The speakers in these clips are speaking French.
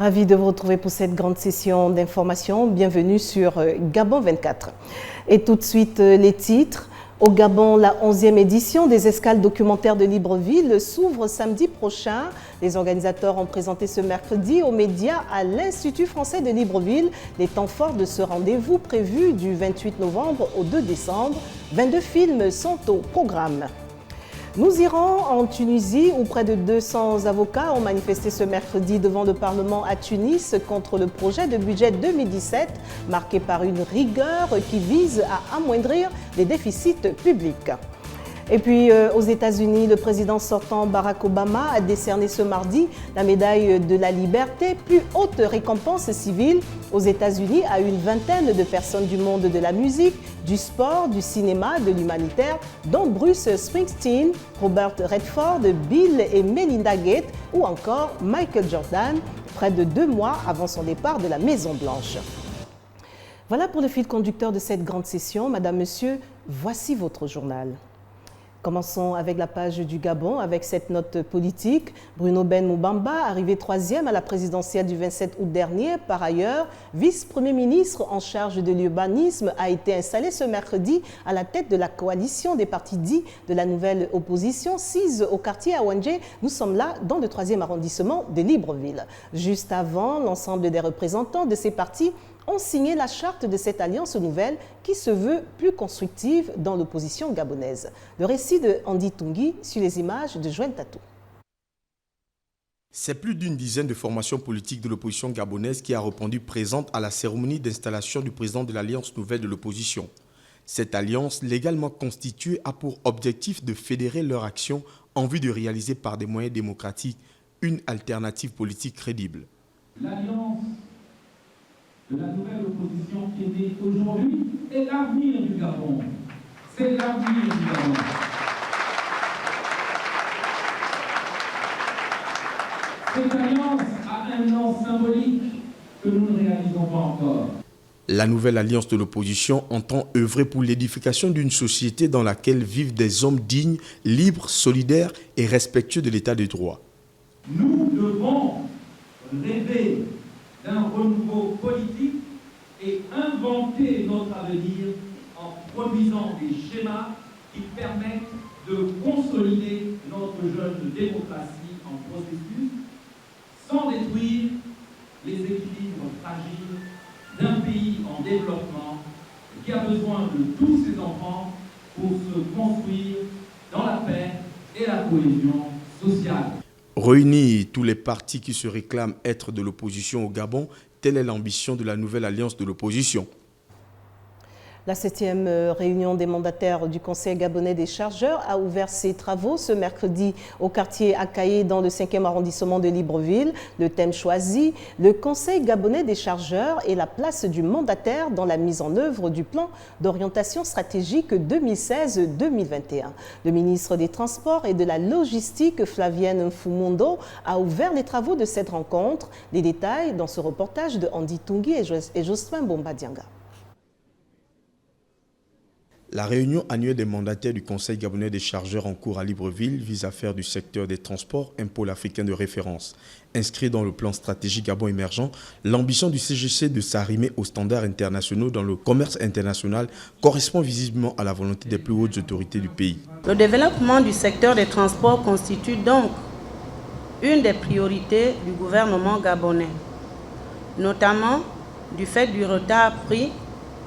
Ravi de vous retrouver pour cette grande session d'information. Bienvenue sur Gabon 24. Et tout de suite, les titres. Au Gabon, la 11e édition des escales documentaires de Libreville s'ouvre samedi prochain. Les organisateurs ont présenté ce mercredi aux médias à l'Institut français de Libreville les temps forts de ce rendez-vous prévu du 28 novembre au 2 décembre. 22 films sont au programme. Nous irons en Tunisie où près de 200 avocats ont manifesté ce mercredi devant le Parlement à Tunis contre le projet de budget 2017 marqué par une rigueur qui vise à amoindrir les déficits publics. Et puis aux États-Unis, le président sortant Barack Obama a décerné ce mardi la médaille de la liberté, plus haute récompense civile aux États-Unis, à une vingtaine de personnes du monde de la musique, du sport, du cinéma, de l'humanitaire, dont Bruce Springsteen, Robert Redford, Bill et Melinda Gates ou encore Michael Jordan, près de 2 mois avant son départ de la Maison-Blanche. Voilà pour le fil conducteur de cette grande session. Madame, Monsieur, voici votre journal. Commençons avec la page du Gabon, avec cette note politique. Bruno Ben Moubamba, arrivé 3e à la présidentielle du 27 août dernier, par ailleurs, vice-premier ministre en charge de l'urbanisme, a été installé ce mercredi à la tête de la coalition des partis dits de la nouvelle opposition, sise au quartier Awandje. Nous sommes là dans le 3e arrondissement de Libreville. Juste avant, l'ensemble des représentants de ces partis ont signé la charte de cette alliance nouvelle qui se veut plus constructive dans l'opposition gabonaise. Le récit de Andy Tungi sur les images de Joël Tatou. C'est plus d'une dizaine de formations politiques de l'opposition gabonaise qui a répondu présente à la cérémonie d'installation du président de l'alliance nouvelle de l'opposition. Cette alliance, légalement constituée, a pour objectif de fédérer leur action en vue de réaliser par des moyens démocratiques une alternative politique crédible. L'alliance de la nouvelle opposition qui est née aujourd'hui est l'avenir du Gabon. C'est l'avenir du Gabon. Cette alliance a un nom symbolique que nous ne réalisons pas encore. La nouvelle alliance de l'opposition entend œuvrer pour l'édification d'une société dans laquelle vivent des hommes dignes, libres, solidaires et respectueux de l'état de droit. Nous devons rêver d'un renouveau politique et inventer notre avenir en produisant des schémas qui permettent de consolider notre jeune démocratie en processus sans détruire les équilibres fragiles d'un pays en développement qui a besoin de tous ses enfants pour se construire dans la paix et la cohésion sociale. Réunir tous les partis qui se réclament être de l'opposition au Gabon, telle est l'ambition de la nouvelle alliance de l'opposition. La 7e réunion des mandataires du Conseil gabonais des chargeurs a ouvert ses travaux ce mercredi au quartier Akaye dans le 5e arrondissement de Libreville. Le thème choisi, le Conseil gabonais des chargeurs et la place du mandataire dans la mise en œuvre du plan d'orientation stratégique 2016-2021. Le ministre des Transports et de la Logistique, Flavienne Mfumundo, a ouvert les travaux de cette rencontre. Les détails dans ce reportage de Andy Tungi et Jospin Bombadianga. La réunion annuelle des mandataires du Conseil gabonais des chargeurs en cours à Libreville vise à faire du secteur des transports un pôle africain de référence. Inscrit dans le plan stratégique Gabon émergent, l'ambition du CGC de s'arrimer aux standards internationaux dans le commerce international correspond visiblement à la volonté des plus hautes autorités du pays. Le développement du secteur des transports constitue donc une des priorités du gouvernement gabonais, notamment du fait du retard pris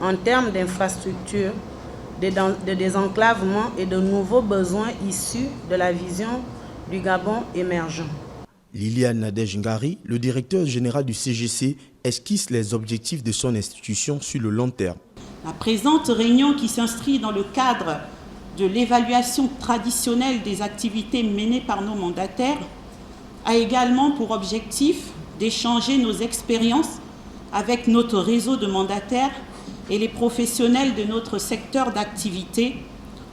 en termes d'infrastructures, de désenclavement et de nouveaux besoins issus de la vision du Gabon émergent. Liliane Nadej Ngari, le directeur général du CGC, esquisse les objectifs de son institution sur le long terme. La présente réunion, qui s'inscrit dans le cadre de l'évaluation traditionnelle des activités menées par nos mandataires, a également pour objectif d'échanger nos expériences avec notre réseau de mandataires et les professionnels de notre secteur d'activité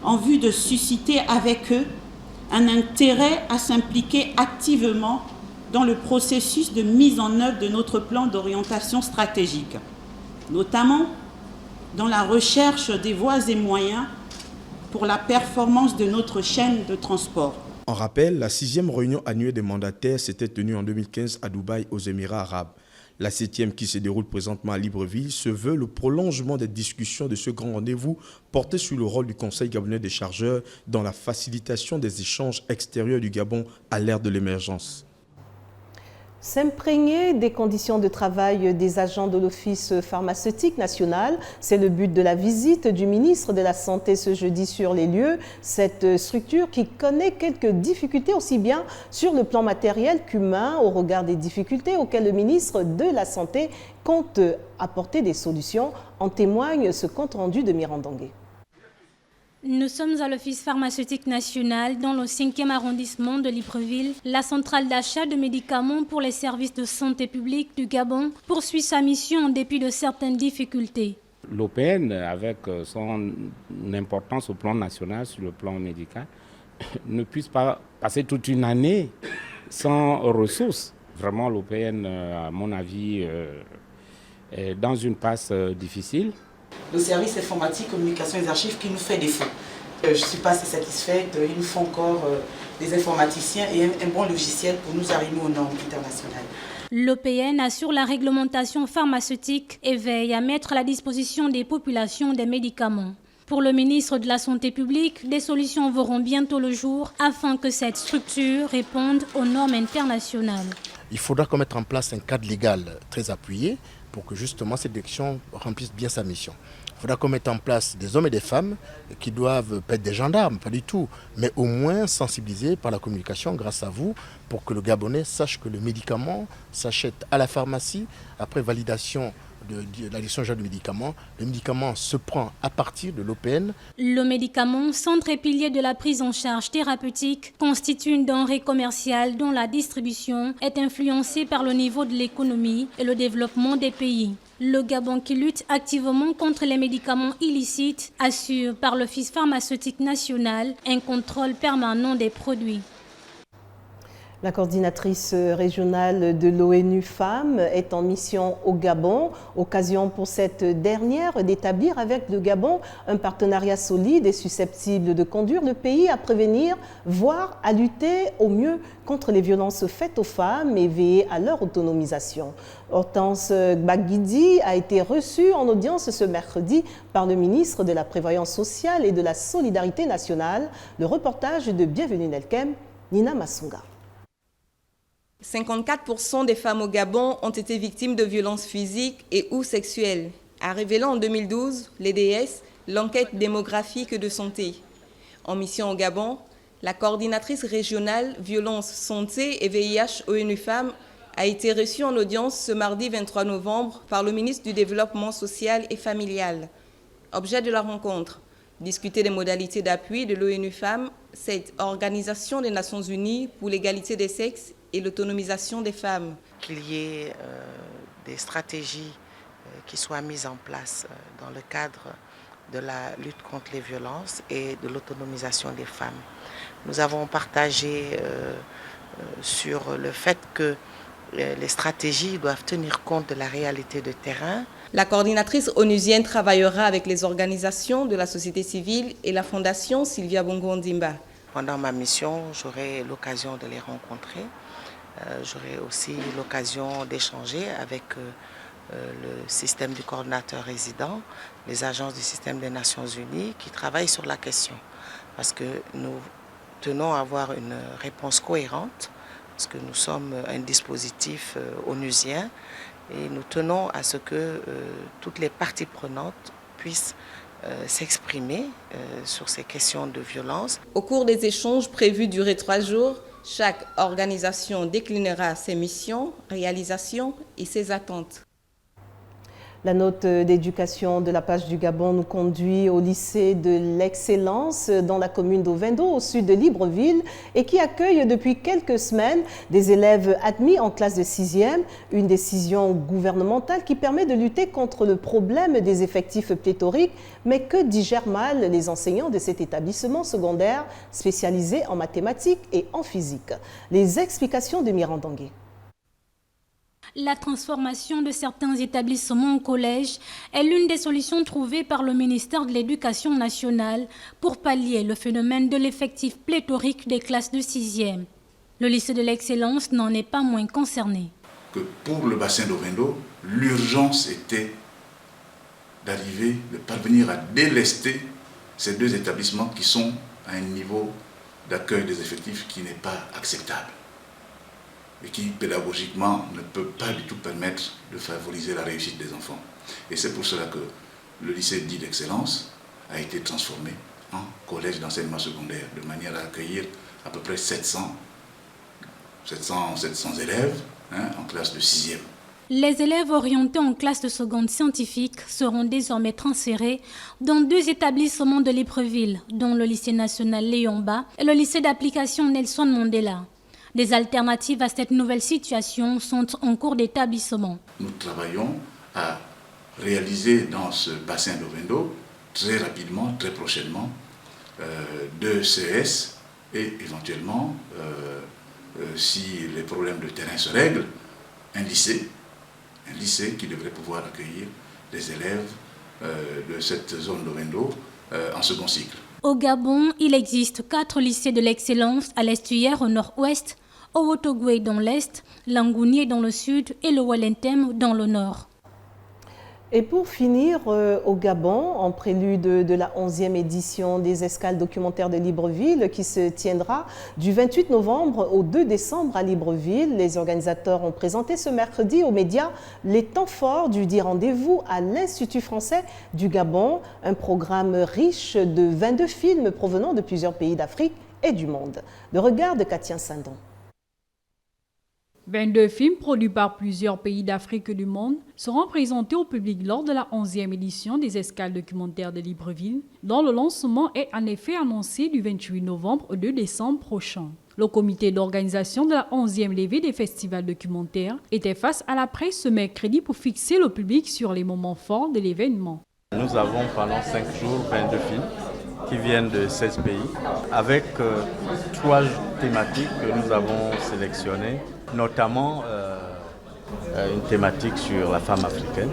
en vue de susciter avec eux un intérêt à s'impliquer activement dans le processus de mise en œuvre de notre plan d'orientation stratégique, notamment dans la recherche des voies et moyens pour la performance de notre chaîne de transport. En rappel, la 6e réunion annuelle des mandataires s'était tenue en 2015 à Dubaï, aux Émirats arabes. La 7e, qui se déroule présentement à Libreville, se veut le prolongement des discussions de ce grand rendez-vous porté sur le rôle du Conseil gabonais des chargeurs dans la facilitation des échanges extérieurs du Gabon à l'ère de l'émergence. S'imprégner des conditions de travail des agents de l'Office pharmaceutique national, c'est le but de la visite du ministre de la Santé ce jeudi sur les lieux. Cette structure qui connaît quelques difficultés aussi bien sur le plan matériel qu'humain au regard des difficultés auxquelles le ministre de la Santé compte apporter des solutions. En témoigne ce compte rendu de Mirandangé. Nous sommes à l'Office pharmaceutique national dans le 5e arrondissement de Libreville. La centrale d'achat de médicaments pour les services de santé publique du Gabon poursuit sa mission en dépit de certaines difficultés. L'OPN, avec son importance au plan national, sur le plan médical, ne puisse pas passer toute une année sans ressources. Vraiment, l'OPN, à mon avis, est dans une passe difficile. Le service informatique, communication et archives qui nous fait défaut. Je ne suis pas assez satisfaite, il nous faut encore des informaticiens et un bon logiciel pour nous arriver aux normes internationales. L'OPN assure la réglementation pharmaceutique et veille à mettre à la disposition des populations des médicaments. Pour le ministre de la Santé publique, des solutions verront bientôt le jour afin que cette structure réponde aux normes internationales. Il faudra qu'on mette en place un cadre légal très appuyé pour que justement cette direction remplisse bien sa mission. Il faudra qu'on mette en place des hommes et des femmes qui doivent pas être des gendarmes, pas du tout, mais au moins sensibilisés par la communication grâce à vous pour que le Gabonais sache que le médicament s'achète à la pharmacie après validation de la direction générale du médicament. Le médicament se prend à partir de l'OPN. Le médicament, centre et pilier de la prise en charge thérapeutique, constitue une denrée commerciale dont la distribution est influencée par le niveau de l'économie et le développement des pays. Le Gabon, qui lutte activement contre les médicaments illicites, assure par l'Office pharmaceutique national un contrôle permanent des produits. La coordinatrice régionale de l'ONU Femmes est en mission au Gabon. Occasion pour cette dernière d'établir avec le Gabon un partenariat solide et susceptible de conduire le pays à prévenir, voire à lutter au mieux contre les violences faites aux femmes et veiller à leur autonomisation. Hortense Gbagidi a été reçue en audience ce mercredi par le ministre de la Prévoyance sociale et de la Solidarité nationale. Le reportage de Bienvenue Nelkem, Nina Massunga. 54% des femmes au Gabon ont été victimes de violences physiques et ou sexuelles, a révélé en 2012 l'EDS, l'enquête démographique de santé. En mission au Gabon, la coordinatrice régionale Violence, Santé et VIH ONU Femmes a été reçue en audience ce mardi 23 novembre par le ministre du Développement social et familial. Objet de la rencontre, discuter des modalités d'appui de l'ONU Femmes, cette organisation des Nations Unies pour l'égalité des sexes et l'autonomisation des femmes. Qu'il y ait des stratégies qui soient mises en place dans le cadre de la lutte contre les violences et de l'autonomisation des femmes. Nous avons partagé sur le fait que les stratégies doivent tenir compte de la réalité de terrain. La coordinatrice onusienne travaillera avec les organisations de la société civile et la fondation Sylvia Bongo Ndimba. Pendant ma mission, j'aurai l'occasion de les rencontrer. J'aurai aussi l'occasion d'échanger avec le système du coordinateur résident, les agences du système des Nations Unies qui travaillent sur la question. Parce que nous tenons à avoir une réponse cohérente, parce que nous sommes un dispositif onusien et nous tenons à ce que toutes les parties prenantes puissent s'exprimer sur ces questions de violence. Au cours des échanges prévus durer 3 jours, chaque organisation déclinera ses missions, réalisations et ses attentes. La note d'éducation de la page du Gabon nous conduit au lycée de l'excellence dans la commune d'Ovendo, au sud de Libreville, et qui accueille depuis quelques semaines des élèves admis en classe de 6e, une décision gouvernementale qui permet de lutter contre le problème des effectifs pléthoriques, mais que digèrent mal les enseignants de cet établissement secondaire spécialisé en mathématiques et en physique. Les explications de Mirandangé. La transformation de certains établissements en collège est l'une des solutions trouvées par le ministère de l'Éducation nationale pour pallier le phénomène de l'effectif pléthorique des classes de 6e. Le lycée de l'excellence n'en est pas moins concerné. Que pour le bassin d'Ovendo, l'urgence était de parvenir à délester ces deux établissements qui sont à un niveau d'accueil des effectifs qui n'est pas acceptable et qui pédagogiquement ne peut pas du tout permettre de favoriser la réussite des enfants. Et c'est pour cela que le lycée dit d'excellence a été transformé en collège d'enseignement secondaire, de manière à accueillir à peu près 700 élèves en classe de 6e. Les élèves orientés en classe de seconde scientifique seront désormais transférés dans 2 établissements de Libreville, dont le lycée national Léon Bas et le lycée d'application Nelson Mandela. Des alternatives à cette nouvelle situation sont en cours d'établissement. Nous travaillons à réaliser dans ce bassin d'Ovendo très rapidement, très prochainement, 2 CS et éventuellement, si les problèmes de terrain se règlent, un lycée qui devrait pouvoir accueillir les élèves de cette zone d'Ovendo en second cycle. Au Gabon, il existe 4 lycées de l'excellence à l'Estuaire au nord-ouest, au Haut-Ogooué dans l'est, l'Angounié dans le sud et le Walentem dans le nord. Et pour finir, au Gabon, en prélude de la 11e édition des escales documentaires de Libreville qui se tiendra du 28 novembre au 2 décembre à Libreville, les organisateurs ont présenté ce mercredi aux médias les temps forts du dit rendez-vous à l'Institut français du Gabon, un programme riche de 22 films provenant de plusieurs pays d'Afrique et du monde. Le regard de Katia Sandon. 22 films produits par plusieurs pays d'Afrique et du monde seront présentés au public lors de la 11e édition des escales documentaires de Libreville, dont le lancement est en effet annoncé du 28 novembre au 2 décembre prochain. Le comité d'organisation de la 11e levée des festivals documentaires était face à la presse ce mercredi pour fixer le public sur les moments forts de l'événement. Nous avons pendant 5 jours 22 films qui viennent de 16 pays avec 3 thématiques que nous avons sélectionnées. Notamment une thématique sur la femme africaine,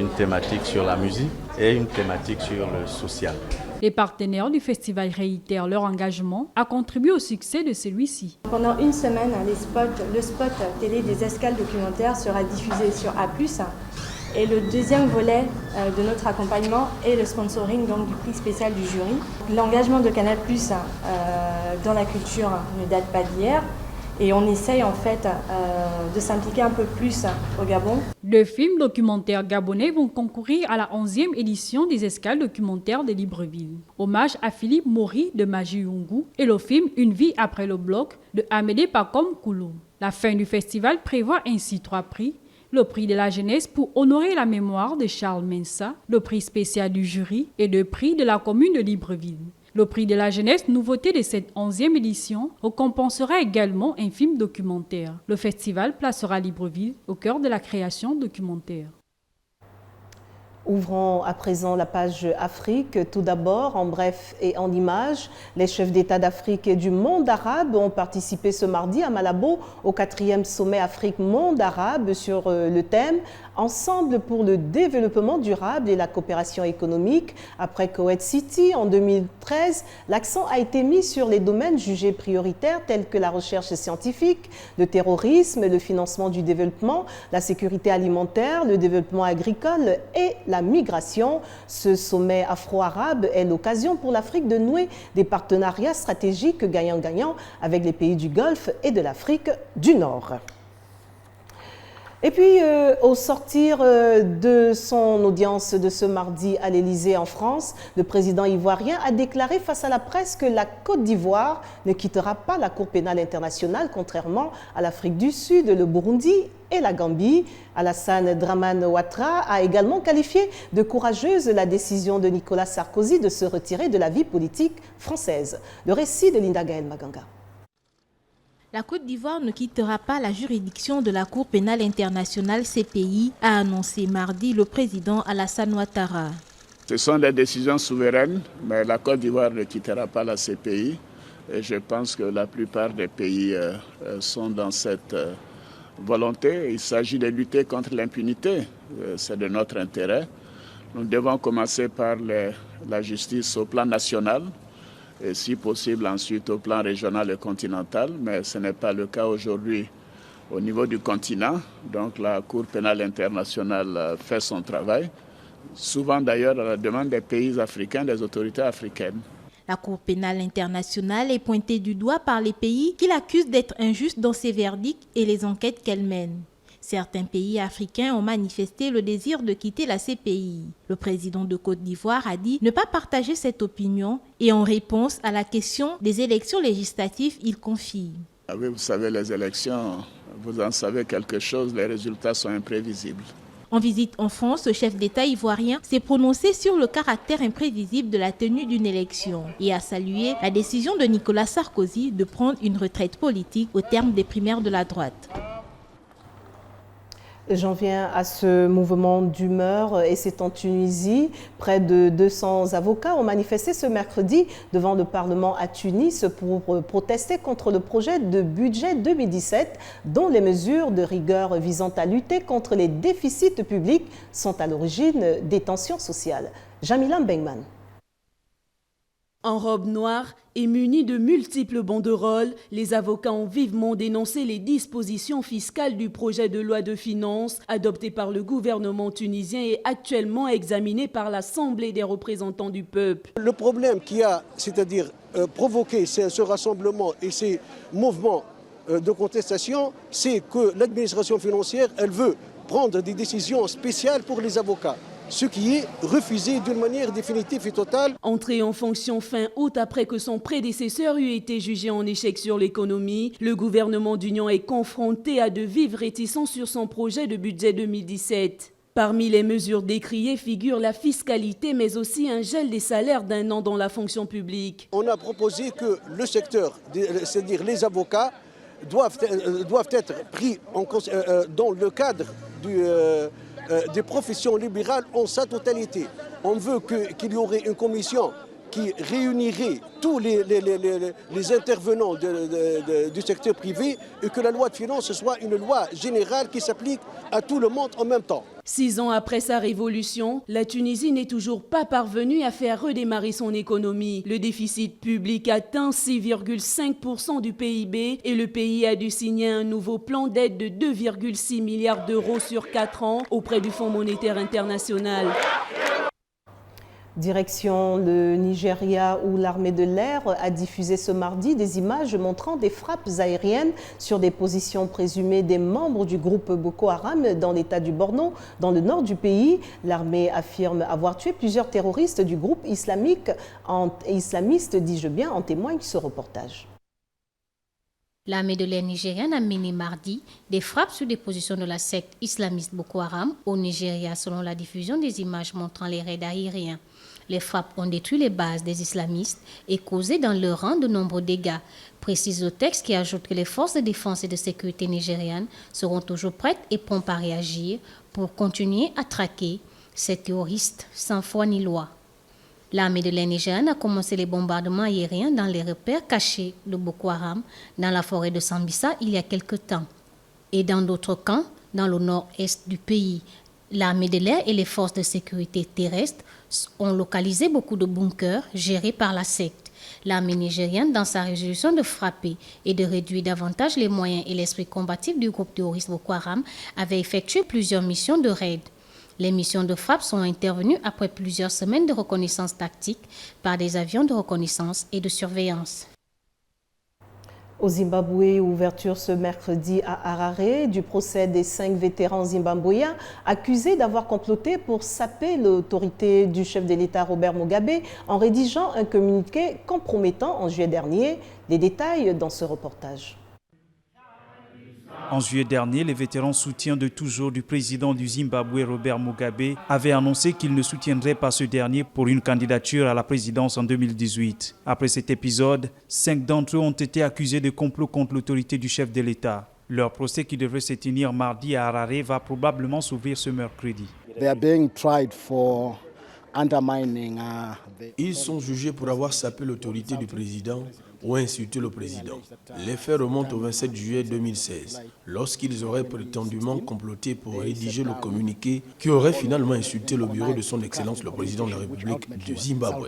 une thématique sur la musique et une thématique sur le social. Les partenaires du festival réitèrent leur engagement à contribuer au succès de celui-ci. Pendant une semaine, le spot télé des escales documentaires sera diffusé sur A+. Et le deuxième volet de notre accompagnement est le sponsoring donc, du prix spécial du jury. L'engagement de Canal+ dans la culture ne date pas d'hier. Et on essaye en fait de s'impliquer un peu plus au Gabon. 2 films documentaires gabonais vont concourir à la 11e édition des escales documentaires de Libreville. Hommage à Philippe Maury de Majiyungu et le film Une vie après le bloc de Amédée Pacom Koulou. La fin du festival prévoit ainsi 3 prix. Le prix de la jeunesse pour honorer la mémoire de Charles Mensa, le prix spécial du jury et 2 prix de la commune de Libreville. Le prix de la jeunesse, nouveauté de cette 11e édition, récompensera également un film documentaire. Le festival placera Libreville au cœur de la création documentaire. Ouvrons à présent la page Afrique. Tout d'abord, en bref et en images, les chefs d'État d'Afrique et du monde arabe ont participé ce mardi à Malabo au 4e sommet Afrique-Monde arabe sur le thème « Ensemble pour le développement durable et la coopération économique ». Après Koweït City en 2013, l'accent a été mis sur les domaines jugés prioritaires tels que la recherche scientifique, le terrorisme, le financement du développement, la sécurité alimentaire, le développement agricole et la migration. Ce sommet afro-arabe est l'occasion pour l'Afrique de nouer des partenariats stratégiques gagnant-gagnant avec les pays du Golfe et de l'Afrique du Nord. Et puis, au sortir de son audience de ce mardi à l'Élysée en France, le président ivoirien a déclaré face à la presse que la Côte d'Ivoire ne quittera pas la Cour pénale internationale, contrairement à l'Afrique du Sud, le Burundi et la Gambie. Alassane Dramane Ouattara a également qualifié de courageuse la décision de Nicolas Sarkozy de se retirer de la vie politique française. Le récit de Linda Gaël Maganga. La Côte d'Ivoire ne quittera pas la juridiction de la Cour pénale internationale CPI, a annoncé mardi le président Alassane Ouattara. Ce sont des décisions souveraines, mais la Côte d'Ivoire ne quittera pas la CPI. Et je pense que la plupart des pays sont dans cette volonté. Il s'agit de lutter contre l'impunité. C'est de notre intérêt. Nous devons commencer par la justice au plan national et si possible ensuite au plan régional et continental, mais ce n'est pas le cas aujourd'hui au niveau du continent. Donc la Cour pénale internationale fait son travail, souvent d'ailleurs à la demande des pays africains, des autorités africaines. La Cour pénale internationale est pointée du doigt par les pays qui l'accusent d'être injuste dans ses verdicts et les enquêtes qu'elle mène. Certains pays africains ont manifesté le désir de quitter la CPI. Le président de Côte d'Ivoire a dit ne pas partager cette opinion et en réponse à la question des élections législatives, il confie. Oui, vous savez, les élections, vous en savez quelque chose, les résultats sont imprévisibles. En visite en France, le chef d'État ivoirien s'est prononcé sur le caractère imprévisible de la tenue d'une élection et a salué la décision de Nicolas Sarkozy de prendre une retraite politique au terme des primaires de la droite. J'en viens à ce mouvement d'humeur et c'est en Tunisie. Près de 200 avocats ont manifesté ce mercredi devant le Parlement à Tunis pour protester contre le projet de budget 2017 dont les mesures de rigueur visant à lutter contre les déficits publics sont à l'origine des tensions sociales. Jamila Mbengman. En robe noire et munis de multiples banderoles, les avocats ont vivement dénoncé les dispositions fiscales du projet de loi de finances adopté par le gouvernement tunisien et actuellement examiné par l'Assemblée des représentants du peuple. Le problème qui a, c'est-à-dire provoqué ce rassemblement et ces mouvements de contestation, c'est que l'administration financière, elle veut prendre des décisions spéciales pour les avocats. Ce qui est refusé d'une manière définitive et totale. Entré en fonction fin août après que son prédécesseur eut été jugé en échec sur l'économie, le gouvernement d'union est confronté à de vives réticences sur son projet de budget 2017. Parmi les mesures décriées figure la fiscalité, mais aussi un gel des salaires d'1 an dans la fonction publique. On a proposé que le secteur, c'est-à-dire les avocats, doivent être pris dans le cadre des professions libérales en sa totalité. On veut qu'il y aurait une commission qui réunirait tous les intervenants du secteur privé et que la loi de finances soit une loi générale qui s'applique à tout le monde en même temps. 6 ans après sa révolution, la Tunisie n'est toujours pas parvenue à faire redémarrer son économie. Le déficit public atteint 6,5% du PIB et le pays a dû signer un nouveau plan d'aide de 2,6 milliards d'euros sur 4 ans auprès du Fonds monétaire international. Direction le Nigeria où l'armée de l'air a diffusé ce mardi des images montrant des frappes aériennes sur des positions présumées des membres du groupe Boko Haram dans l'état du Borno, dans le nord du pays. L'armée affirme avoir tué plusieurs terroristes du groupe islamiste, dis-je bien, en témoigne ce reportage. L'armée de l'air nigérienne a mené mardi des frappes sur des positions de la secte islamiste Boko Haram au Nigeria selon la diffusion des images montrant les raids aériens. Les frappes ont détruit les bases des islamistes et causé dans leur rang de nombreux dégâts, précise le texte qui ajoute que les forces de défense et de sécurité nigérianes seront toujours prêtes et promptes à réagir pour continuer à traquer ces terroristes sans foi ni loi. L'armée de l'air nigérienne a commencé les bombardements aériens dans les repères cachés de Boko Haram dans la forêt de Sambisa il y a quelque temps. Et dans d'autres camps, dans le nord-est du pays, l'armée de l'air et les forces de sécurité terrestre ont localisé beaucoup de bunkers gérés par la secte. L'armée nigérienne, dans sa résolution de frapper et de réduire davantage les moyens et l'esprit combatif du groupe terroriste Boko Haram, avait effectué plusieurs missions de raid. Les missions de frappe sont intervenues après plusieurs semaines de reconnaissance tactique par des avions de reconnaissance et de surveillance. Au Zimbabwe, ouverture ce mercredi à Harare du procès des 5 vétérans zimbabwéens accusés d'avoir comploté pour saper l'autorité du chef de l'État Robert Mugabe en rédigeant un communiqué compromettant en juillet dernier. Les détails dans ce reportage. En juillet dernier, les vétérans soutiens de toujours du président du Zimbabwe, Robert Mugabe, avaient annoncé qu'ils ne soutiendraient pas ce dernier pour une candidature à la présidence en 2018. Après cet épisode, 5 d'entre eux ont été accusés de complot contre l'autorité du chef de l'État. Leur procès qui devrait se tenir mardi à Harare va probablement s'ouvrir ce mercredi. Ils sont jugés pour avoir sapé l'autorité du président ou insulté le président. Les faits remontent au 27 juillet 2016, lorsqu'ils auraient prétendument comploté pour rédiger le communiqué qui aurait finalement insulté le bureau de son Excellence le président de la République du Zimbabwe.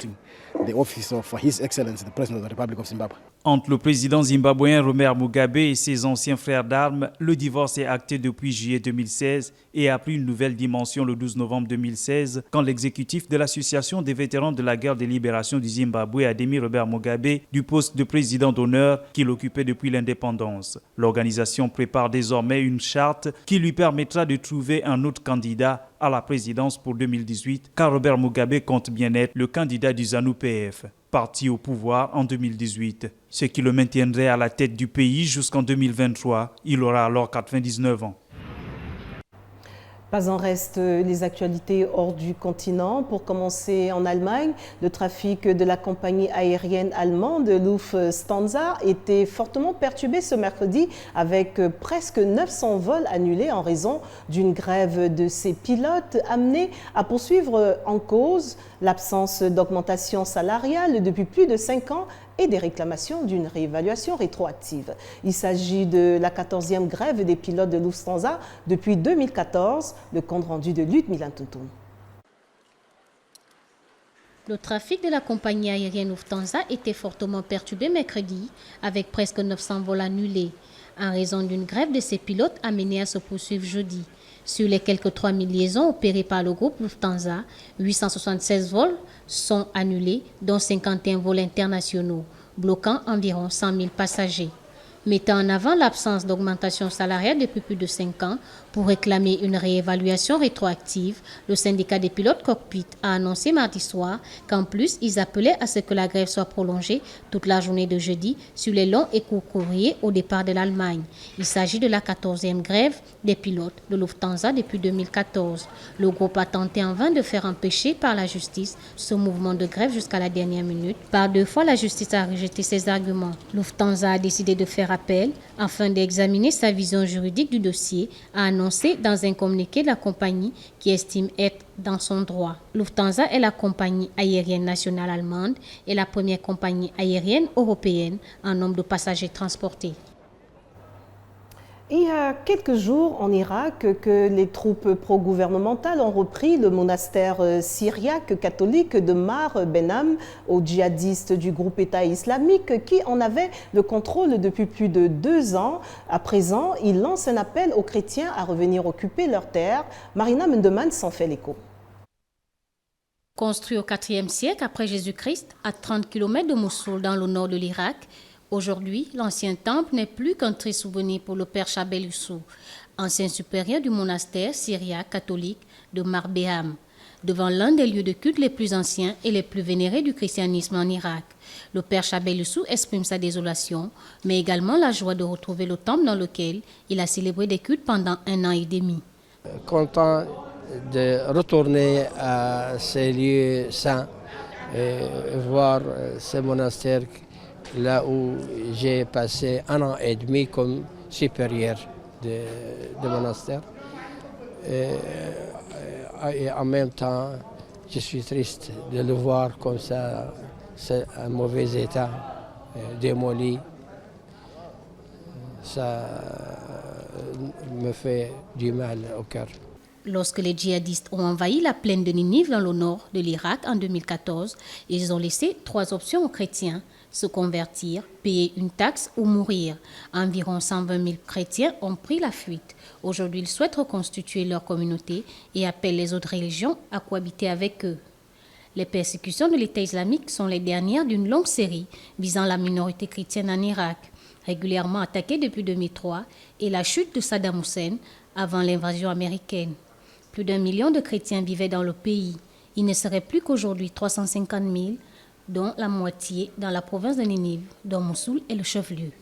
Entre le président zimbabwéen Robert Mugabe et ses anciens frères d'armes, le divorce est acté depuis juillet 2016 et a pris une nouvelle dimension le 12 novembre 2016 quand l'exécutif de l'Association des vétérans de la guerre de libération du Zimbabwe a démis Robert Mugabe du poste de président d'honneur qu'il occupait depuis l'indépendance. L'organisation prépare désormais une charte qui lui permettra de trouver un autre candidat à la présidence pour 2018 car Robert Mugabe compte bien être le candidat du ZANU-PF. Parti au pouvoir en 2018, ce qui le maintiendrait à la tête du pays jusqu'en 2023. Il aura alors 99 ans. Pas en reste les actualités hors du continent. Pour commencer, en Allemagne, le trafic de la compagnie aérienne allemande Lufthansa était fortement perturbé ce mercredi avec presque 900 vols annulés en raison d'une grève de ses pilotes amenés à poursuivre en cause l'absence d'augmentation salariale depuis plus de 5 ans et des réclamations d'une réévaluation rétroactive. Il s'agit de la 14e grève des pilotes de Lufthansa depuis 2014. Le compte rendu de Ludmila Tuntum. Le trafic de la compagnie aérienne Lufthansa était fortement perturbé mercredi avec presque 900 vols annulés en raison d'une grève de ses pilotes amenée à se poursuivre jeudi. Sur les quelques 3000 liaisons opérées par le groupe Lufthansa, 876 vols sont annulés, dont 51 vols internationaux, bloquant environ 100 000 passagers. Mettant en avant l'absence d'augmentation salariale depuis plus de 5 ans pour réclamer une réévaluation rétroactive, le syndicat des pilotes cockpit a annoncé mardi soir qu'en plus, ils appelaient à ce que la grève soit prolongée toute la journée de jeudi sur les longs et courts courriers au départ de l'Allemagne. Il s'agit de la 14e grève des pilotes de Lufthansa depuis 2014. Le groupe a tenté en vain de faire empêcher par la justice ce mouvement de grève jusqu'à la dernière minute. Par 2 fois, la justice a rejeté ses arguments. Lufthansa a décidé de faire appel afin d'examiner sa vision juridique du dossier, a annoncé dans un communiqué de la compagnie qui estime être dans son droit. Lufthansa est la compagnie aérienne nationale allemande et la première compagnie aérienne européenne en nombre de passagers transportés. Il y a quelques jours en Irak que les troupes pro-gouvernementales ont repris le monastère syriaque catholique de Mar Benam aux djihadistes du groupe État islamique qui en avaient le contrôle depuis plus de 2 ans. À présent, ils lancent un appel aux chrétiens à revenir occuper leurs terres. Marina Mendeman s'en fait l'écho. Construit au IVe siècle après Jésus-Christ, à 30 km de Mossoul dans le nord de l'Irak, aujourd'hui, l'ancien temple n'est plus qu'un triste souvenir pour le père Chabel Youssou, ancien supérieur du monastère syriaque catholique de Mar Beham, devant l'un des lieux de culte les plus anciens et les plus vénérés du christianisme en Irak. Le père Chabel Youssou exprime sa désolation, mais également la joie de retrouver le temple dans lequel il a célébré des cultes pendant 1 an et demi. Content de retourner à ces lieux saints et voir ces monastères là où j'ai passé 1 an et demi comme supérieur de monastère. Et en même temps, je suis triste de le voir comme ça, c'est un mauvais état, démoli. Ça me fait du mal au cœur. Lorsque les djihadistes ont envahi la plaine de Ninive dans le nord de l'Irak en 2014, ils ont laissé 3 options aux chrétiens: se convertir, payer une taxe ou mourir. Environ 120 000 chrétiens ont pris la fuite. Aujourd'hui, ils souhaitent reconstituer leur communauté et appellent les autres religions à cohabiter avec eux. Les persécutions de l'État islamique sont les dernières d'une longue série visant la minorité chrétienne en Irak, régulièrement attaquée depuis 2003 et la chute de Saddam Hussein avant l'invasion américaine. Plus d'1 million de chrétiens vivaient dans le pays. Il ne serait plus qu'aujourd'hui 350 000, dont la moitié dans la province de Ninive, dont Mossoul est le chef-lieu.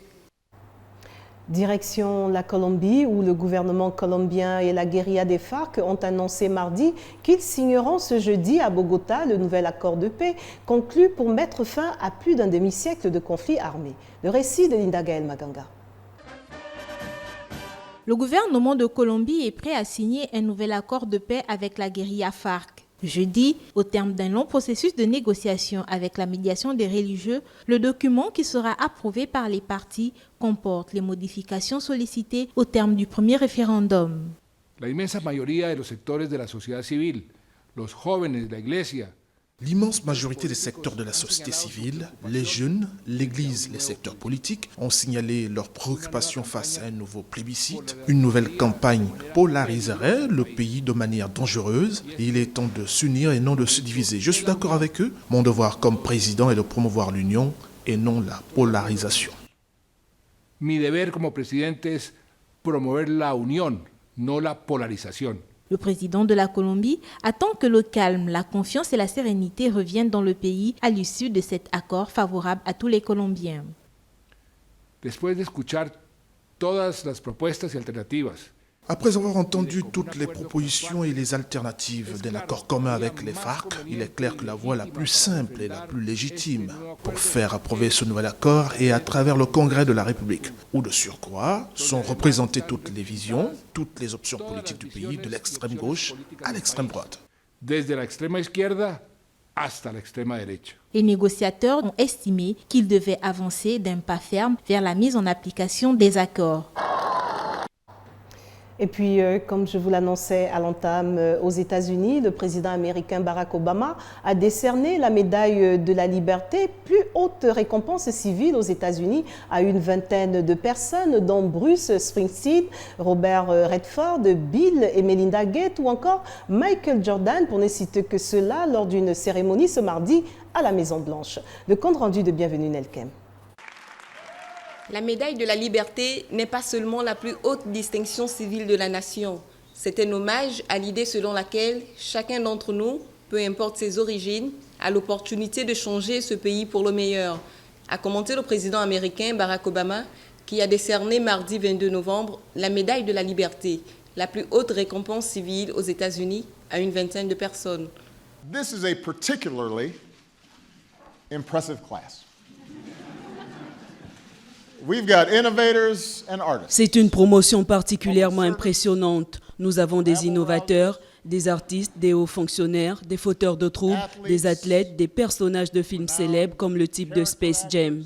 Direction la Colombie, où le gouvernement colombien et la guérilla des FARC ont annoncé mardi qu'ils signeront ce jeudi à Bogota le nouvel accord de paix conclu pour mettre fin à plus d'un demi-siècle de conflits armés. Le récit de Linda Gaël Maganga. Le gouvernement de Colombie est prêt à signer un nouvel accord de paix avec la guérilla FARC. Jeudi, au terme d'un long processus de négociation avec la médiation des religieux, le document qui sera approuvé par les partis comporte les modifications sollicitées au terme du premier référendum. La inmensa mayoría de los sectores de la sociedad civil, los jóvenes de la Iglesia. L'immense majorité des secteurs de la société civile, les jeunes, l'Église, les secteurs politiques ont signalé leurs préoccupations face à un nouveau plébiscite. Une nouvelle campagne polariserait le pays de manière dangereuse et il est temps de s'unir et non de se diviser. Je suis d'accord avec eux. Mon devoir comme président est de promouvoir l'union et non la polarisation. Mi deber como presidente es promover la unión, no la polarización. Le président de la Colombie attend que le calme, la confiance et la sérénité reviennent dans le pays à l'issue de cet accord favorable à tous les Colombiens. Después de escuchar todas las propuestas y alternativas, après avoir entendu toutes les propositions et les alternatives d'un accord commun avec les FARC, il est clair que la voie la plus simple et la plus légitime pour faire approuver ce nouvel accord est à travers le Congrès de la République, où de surcroît sont représentées toutes les visions, toutes les options politiques du pays, de l'extrême gauche à l'extrême droite. Desde la extrema izquierda hasta la extrema derecha. Les négociateurs ont estimé qu'ils devaient avancer d'un pas ferme vers la mise en application des accords. Et puis, comme je vous l'annonçais à l'entame, aux États-Unis, le président américain Barack Obama a décerné la médaille de la liberté, plus haute récompense civile aux États-Unis, à une vingtaine de personnes, dont Bruce Springsteen, Robert Redford, Bill et Melinda Gates ou encore Michael Jordan, pour ne citer que cela, lors d'une cérémonie ce mardi à la Maison-Blanche. Le compte rendu de Bienvenue Nelkem. La médaille de la liberté n'est pas seulement la plus haute distinction civile de la nation. C'est un hommage à l'idée selon laquelle chacun d'entre nous, peu importe ses origines, a l'opportunité de changer ce pays pour le meilleur, a commenté le président américain Barack Obama, qui a décerné mardi 22 novembre la médaille de la liberté, la plus haute récompense civile aux États-Unis, à une vingtaine de personnes. This is a particularly impressive class. C'est une promotion particulièrement impressionnante. Nous avons des innovateurs, des artistes, des hauts fonctionnaires, des fauteurs de troupe, des athlètes, des personnages de films célèbres comme le type de Space Jam.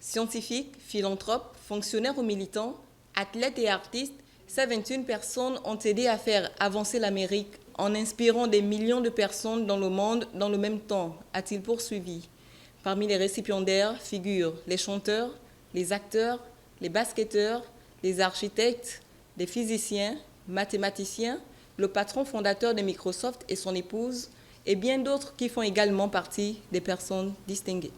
Scientifiques, philanthropes, fonctionnaires ou militants, athlètes et artistes, ces 21 personnes ont aidé à faire avancer l'Amérique en inspirant des millions de personnes dans le monde dans le même temps, a-t-il poursuivi. Parmi les récipiendaires figurent les chanteurs, les acteurs, les basketteurs, les architectes, les physiciens, mathématiciens, le patron fondateur de Microsoft et son épouse, et bien d'autres qui font également partie des personnes distinguées.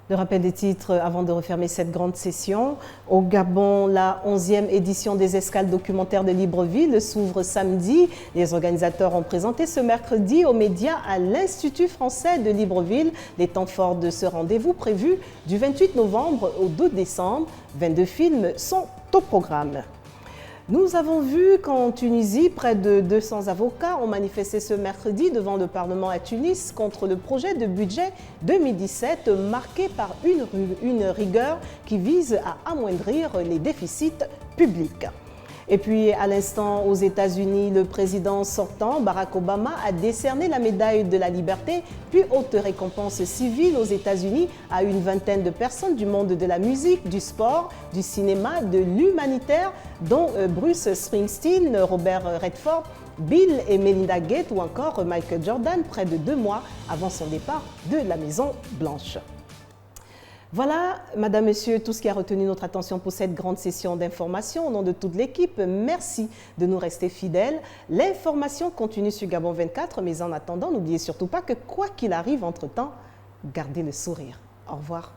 Le rappel des titres avant de refermer cette grande session. Au Gabon, la 11e édition des escales documentaires de Libreville s'ouvre samedi. Les organisateurs ont présenté ce mercredi aux médias à l'Institut français de Libreville les temps forts de ce rendez-vous prévu du 28 novembre au 2 décembre. 22 films sont au programme. Nous avons vu qu'en Tunisie, près de 200 avocats ont manifesté ce mercredi devant le Parlement à Tunis contre le projet de budget 2017 marqué par une rigueur qui vise à amoindrir les déficits publics. Et puis, à l'instant, aux États-Unis, le président sortant, Barack Obama, a décerné la médaille de la liberté, plus haute récompense civile aux États-Unis, à une vingtaine de personnes du monde de la musique, du sport, du cinéma, de l'humanitaire, dont Bruce Springsteen, Robert Redford, Bill et Melinda Gates ou encore Michael Jordan, près de 2 mois avant son départ de la Maison-Blanche. Voilà, Madame, Monsieur, tout ce qui a retenu notre attention pour cette grande session d'information. Au nom de toute l'équipe, merci de nous rester fidèles. L'information continue sur Gabon 24, mais en attendant, n'oubliez surtout pas que quoi qu'il arrive entre-temps, gardez le sourire. Au revoir.